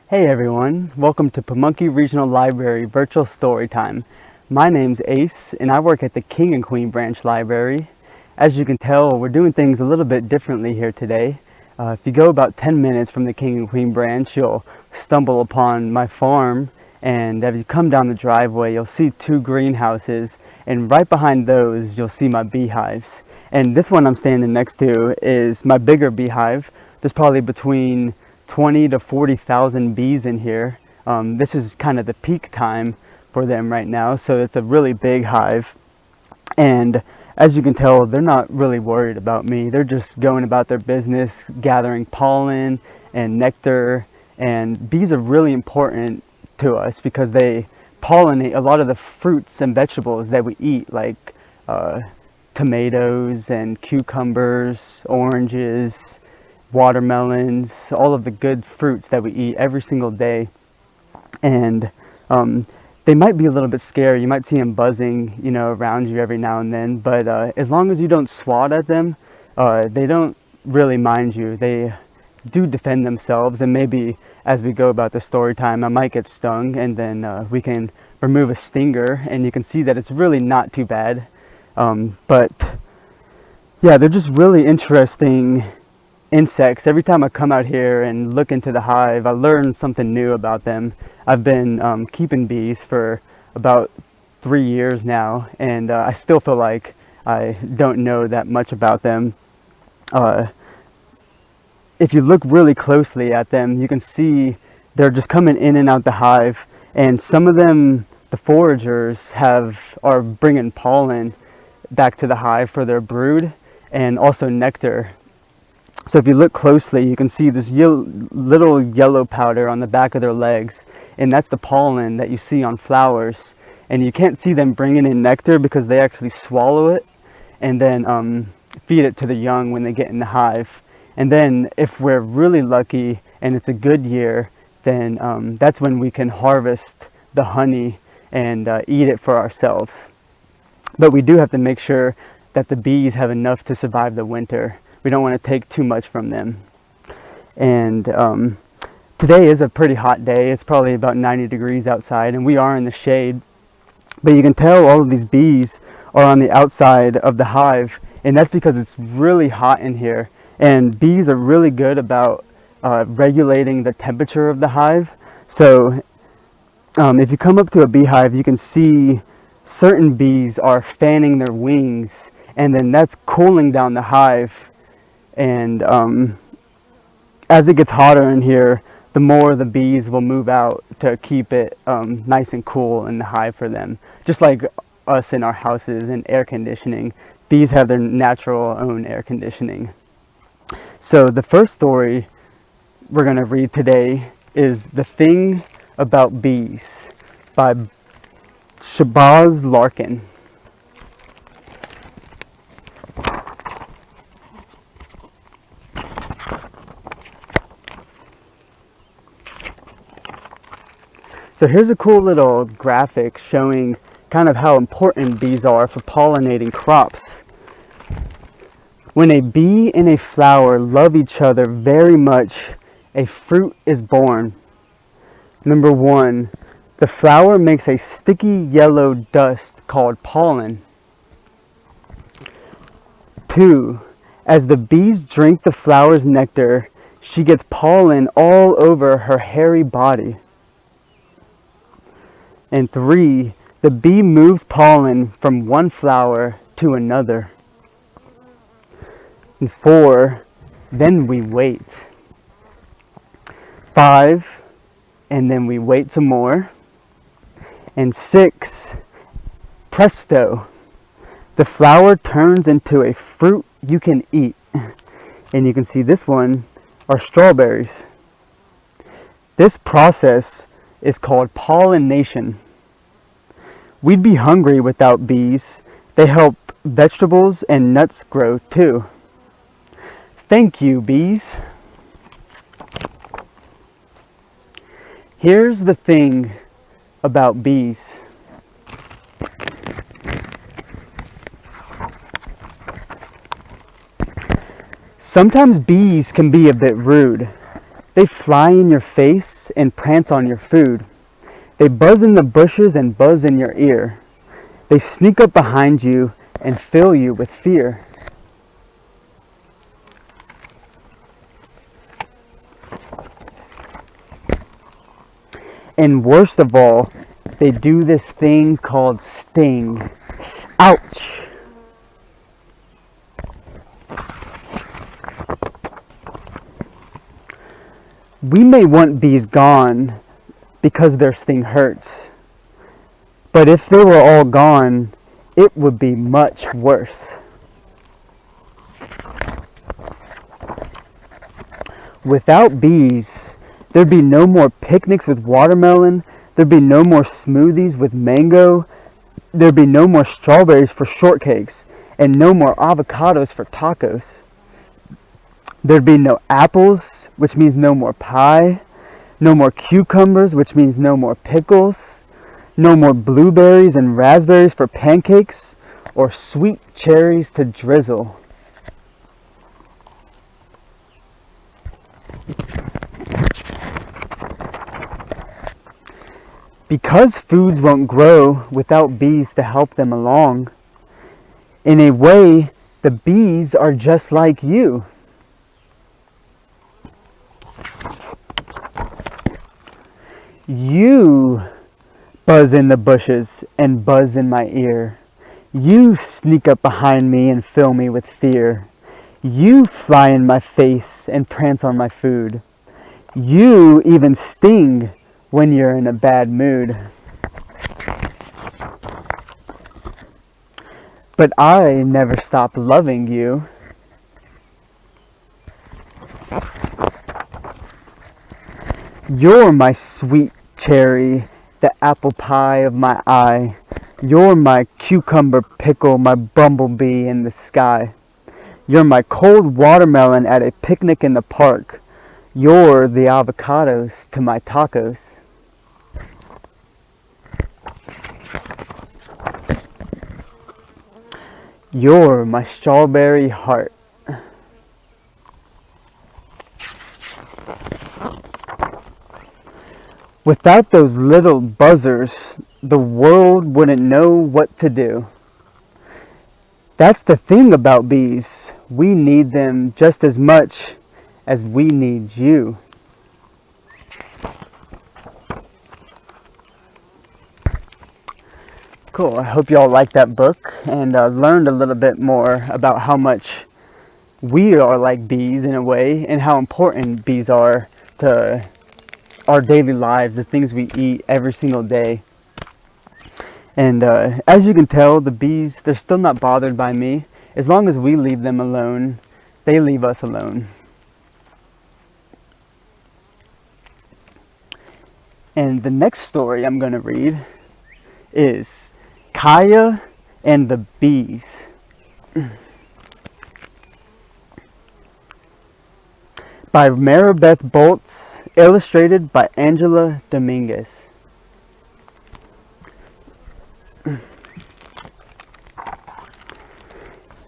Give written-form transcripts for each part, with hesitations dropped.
Hey everyone, welcome to Pamunkey Regional Library Virtual Storytime. My name's Ace and I work at the King and Queen Branch Library. As you can tell, we're doing things a little bit differently here today. If you go about 10 minutes from the King and Queen Branch, you'll stumble upon my farm, and as you come down the driveway, you'll see two greenhouses, and right behind those, you'll see my beehives. And this one I'm standing next to is my bigger beehive. There's probably between 20 to 40,000 bees in here. This is kind of the peak time for them right now, so it's a really big hive. And as you can tell, they're not really worried about me. They're just going about their business, gathering pollen and nectar. And bees are really important to us because they pollinate a lot of the fruits and vegetables that we eat, like tomatoes and cucumbers, oranges, watermelons, all of the good fruits that we eat every single day. And they might be a little bit scary. You might see them buzzing, around you every now and then. But as long as you don't swat at them, they don't really mind you. They do defend themselves. And maybe as we go about the story time, I might get stung, and then we can remove a stinger, and you can see that it's really not too bad. But yeah, they're just really interesting insects. Every time I come out here and look into the hive, I learn something new about them. I've been keeping bees for about 3 years now, and I still feel like I don't know that much about them. If you look really closely at them, you can see they're just coming in and out the hive, and some of them, the foragers, are bringing pollen back to the hive for their brood, and also nectar. So if you look closely, you can see this little yellow powder on the back of their legs, and that's the pollen that you see on flowers. And you can't see them bringing in nectar because they actually swallow it and then feed it to the young when they get in the hive. And then if we're really lucky and it's a good year, then that's when we can harvest the honey and eat it for ourselves. But we do have to make sure that the bees have enough to survive the winter. We don't want to take too much from them. And today is a pretty hot day. It's probably about 90 degrees outside, and we are in the shade. But you can tell all of these bees are on the outside of the hive, and that's because it's really hot in here. And bees are really good about regulating the temperature of the hive. So if you come up to a beehive, you can see certain bees are fanning their wings, and then that's cooling down the hive. And as it gets hotter in here, the more the bees will move out to keep it nice and cool in the hive for them. Just like us in our houses and air conditioning, bees have their natural own air conditioning. So the first story we're going to read today is The Thing About Bees by Shabazz Larkin. So here's a cool little graphic showing kind of how important bees are for pollinating crops. When a bee and a flower love each other very much, a fruit is born. Number 1, the flower makes a sticky yellow dust called pollen. 2, as the bees drink the flower's nectar, she gets pollen all over her hairy body. And 3, the bee moves pollen from one flower to another. And 4, then we wait. 5, and then we wait some more. And 6, presto, the flower turns into a fruit you can eat. And you can see this one are strawberries. This process is called pollination. We'd be hungry without bees. They help vegetables and nuts grow too. Thank you, bees. Here's the thing about bees. Sometimes bees can be a bit rude. They fly in your face and prance on your food. They buzz in the bushes and buzz in your ear. They sneak up behind you and fill you with fear. And worst of all, they do this thing called sting. Ouch! We may want bees gone because their sting hurts. But if they were all gone, it would be much worse. Without bees, there'd be no more picnics with watermelon, there'd be no more smoothies with mango, there'd be no more strawberries for shortcakes, and no more avocados for tacos. There'd be no apples, which means no more pie, no more cucumbers, which means no more pickles, no more blueberries and raspberries for pancakes, or sweet cherries to drizzle. Because foods won't grow without bees to help them along, in a way, the bees are just like you. You buzz in the bushes and buzz in my ear. You sneak up behind me and fill me with fear. You fly in my face and prance on my food. You even sting when you're in a bad mood. But I never stop loving you. You're my sweet cherry, the apple pie of my eye. You're my cucumber pickle, my bumblebee in the sky. You're my cold watermelon at a picnic in the park. You're the avocados to my tacos. You're my strawberry heart. Without those little buzzers, the world wouldn't know what to do. That's the thing about bees. We need them just as much as we need you. Cool. I hope y'all liked that book and learned a little bit more about how much we are like bees in a way and how important bees are to our daily lives, the things we eat every single day. And as you can tell, the bees, they're still not bothered by me. As long as we leave them alone, they leave us alone. And the next story I'm going to read is Kaia and the Bees. By Maribeth Boltz, illustrated by Angela Dominguez.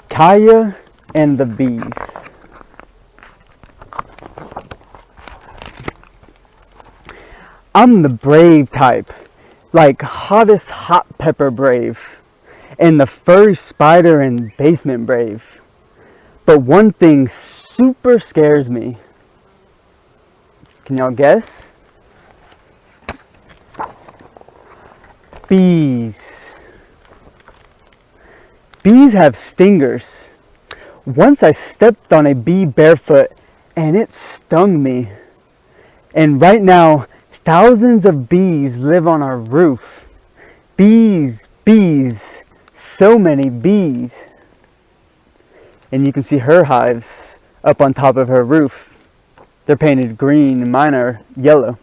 Kaia and the Bees. I'm the brave type, like hottest hot pepper brave, and the furry spider and basement brave. But one thing super scares me. Can y'all guess? Bees. Bees have stingers. Once I stepped on a bee barefoot and it stung me. And right now, thousands of bees live on our roof. Bees, bees, so many bees. And you can see her hives up on top of her roof. They're painted green and mine are yellow.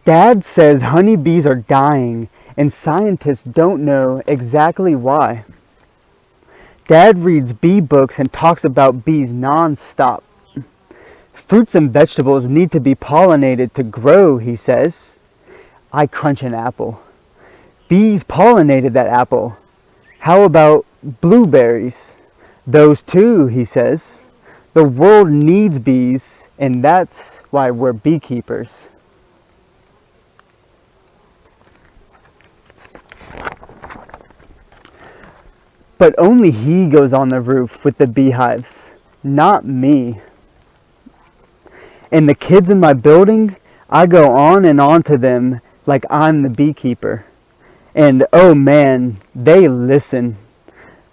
Dad says honeybees are dying and scientists don't know exactly why. Dad reads bee books and talks about bees non-stop. Fruits and vegetables need to be pollinated to grow, he says. I crunch an apple. Bees pollinated that apple. How about blueberries? Those too, he says. The world needs bees, and that's why we're beekeepers. But only he goes on the roof with the beehives, not me. And the kids in my building, I go on and on to them like I'm the beekeeper. And oh man, they listen.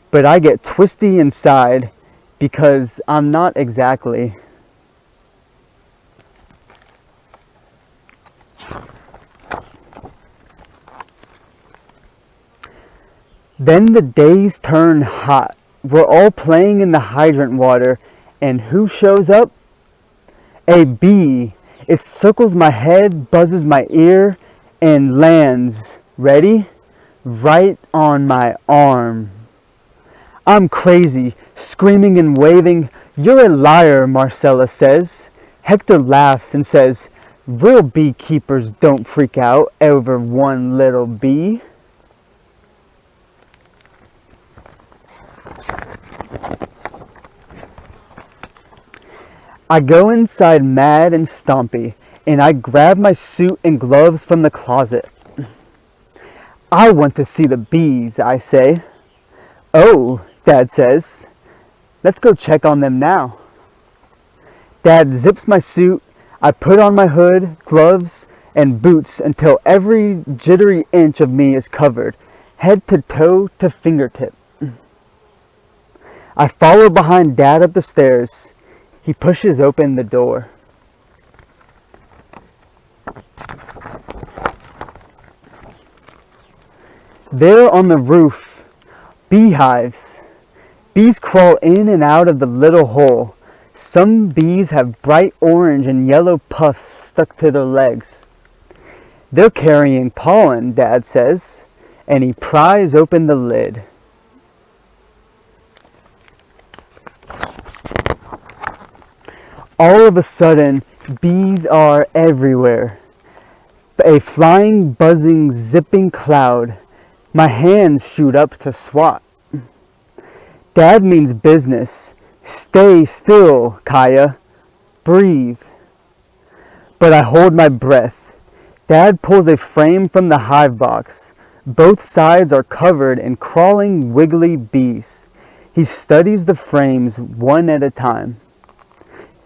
But I get twisty inside because I'm not exactly. Then the days turn hot. We're all playing in the hydrant water, and who shows up? A bee. It circles my head, buzzes my ear, and lands, ready? Right on my arm. I'm crazy, screaming and waving. You're a liar, Marcella says. Hector laughs and says, real beekeepers don't freak out over one little bee. I go inside mad and stompy, and I grab my suit and gloves from the closet. I want to see the bees, I say. Oh, Dad says. Let's go check on them now. Dad zips my suit. I put on my hood, gloves, and boots until every jittery inch of me is covered, head to toe to fingertip. I follow behind Dad up the stairs. He pushes open the door. There on the roof, beehives. Bees crawl in and out of the little hole. Some bees have bright orange and yellow puffs stuck to their legs. They're carrying pollen, Dad says, and he pries open the lid. All of a sudden, bees are everywhere. A flying, buzzing, zipping cloud. My hands shoot up to swat. Dad means business. Stay still, Kaia. Breathe. But I hold my breath. Dad pulls a frame from the hive box. Both sides are covered in crawling, wiggly bees. He studies the frames one at a time.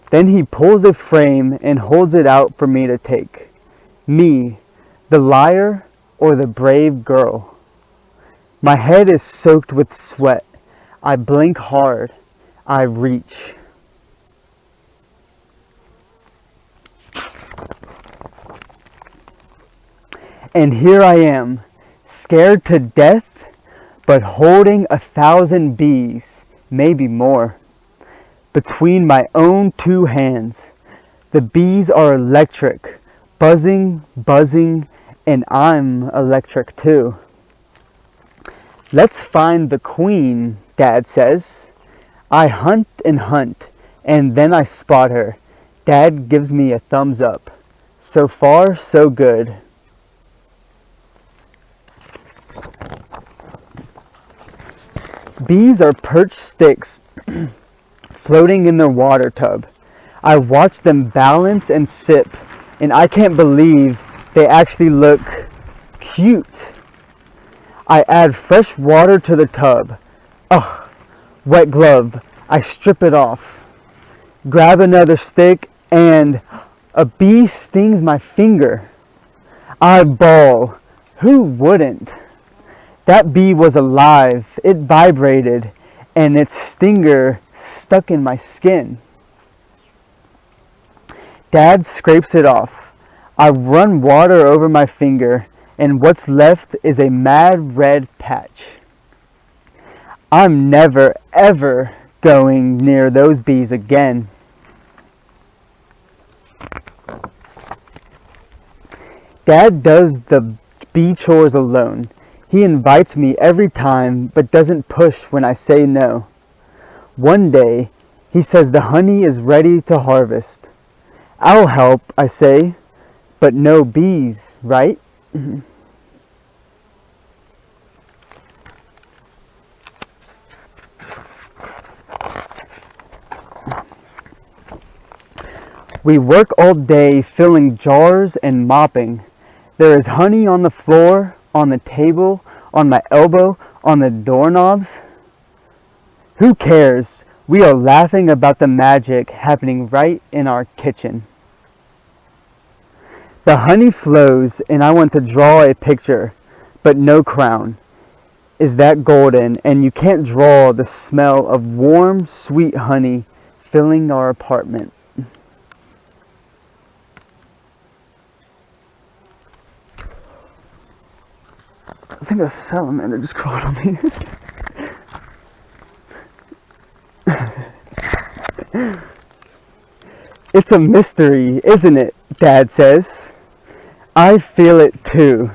Then he pulls a frame and holds it out for me to take. Me, the liar or the brave girl. My head is soaked with sweat. I blink hard. I reach. And here I am, scared to death, but holding 1,000 bees, maybe more, between my own two hands. The bees are electric, buzzing, buzzing, and I'm electric too. Let's find the queen, Dad says. I hunt and hunt, and then I spot her. Dad gives me a thumbs up. So far, so good. Bees are perched sticks floating in their water tub. I watch them balance and sip, and I can't believe they actually look cute. I add fresh water to the tub. Ugh, wet glove. I strip it off. Grab another stick, and a bee stings my finger. I bawl. Who wouldn't? That bee was alive. It vibrated, and its stinger stuck in my skin. Dad scrapes it off. I run water over my finger, and what's left is a mad red patch. I'm never, ever going near those bees again. Dad does the bee chores alone. He invites me every time, but doesn't push when I say no. One day, he says the honey is ready to harvest. I'll help, I say, but no bees, right? We work all day filling jars and mopping. There is honey on the floor, on the table, on my elbow, on the doorknobs. Who cares? We are laughing about the magic happening right in our kitchen. The honey flows and I want to draw a picture, but no crown is that golden, and you can't draw the smell of warm, sweet honey filling our apartment. I think a salamander just crawled on me. It's a mystery, isn't it? Dad says. I feel it too.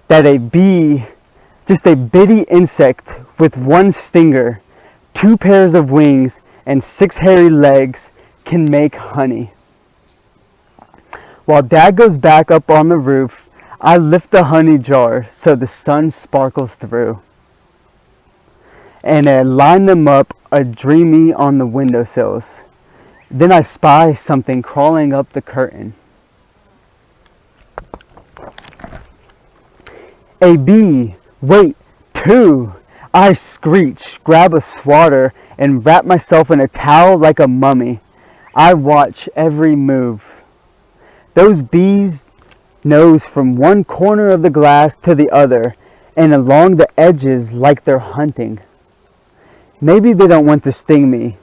That a bee, just a bitty insect with one stinger, 2 pairs of wings, and 6 hairy legs can make honey. While Dad goes back up on the roof, I lift the honey jar so the sun sparkles through. And I line them up a dreamy on the windowsills. Then I spy something crawling up the curtain. A bee, wait, 2! I screech, grab a swatter, and wrap myself in a towel like a mummy. I watch every move. Those bees nose from one corner of the glass to the other, and along the edges like they're hunting. Maybe they don't want to sting me.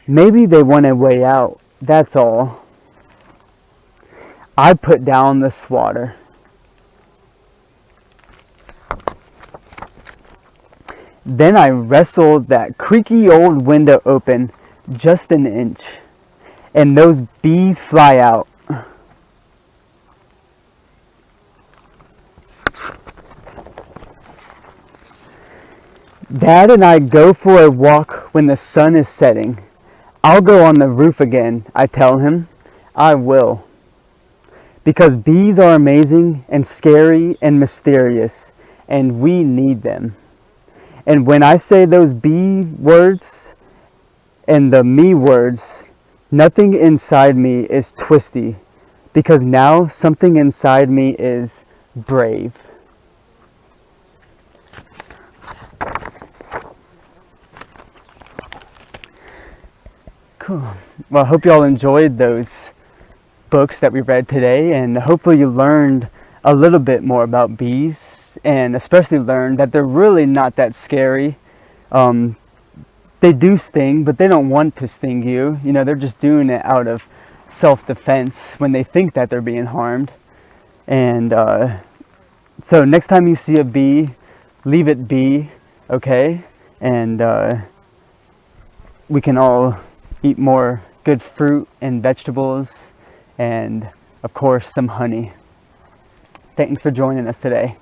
Maybe they want a way out, that's all. I put down the swatter. Then I wrestled that creaky old window open just an inch, and those bees fly out. Dad and I go for a walk when the sun is setting. I'll go on the roof again, I tell him. I will. Because bees are amazing and scary and mysterious, and we need them. And when I say those bee words and the me words, nothing inside me is twisty, because now something inside me is brave. Cool. Well, I hope you all enjoyed those books that we read today, and hopefully you learned a little bit more about bees, and especially learned that they're really not that scary. They do sting, but they don't want to sting you. You know, they're just doing it out of self-defense when they think that they're being harmed. And so next time you see a bee, leave it be, okay? And we can all eat more good fruit and vegetables, and of course some honey. Thanks for joining us today.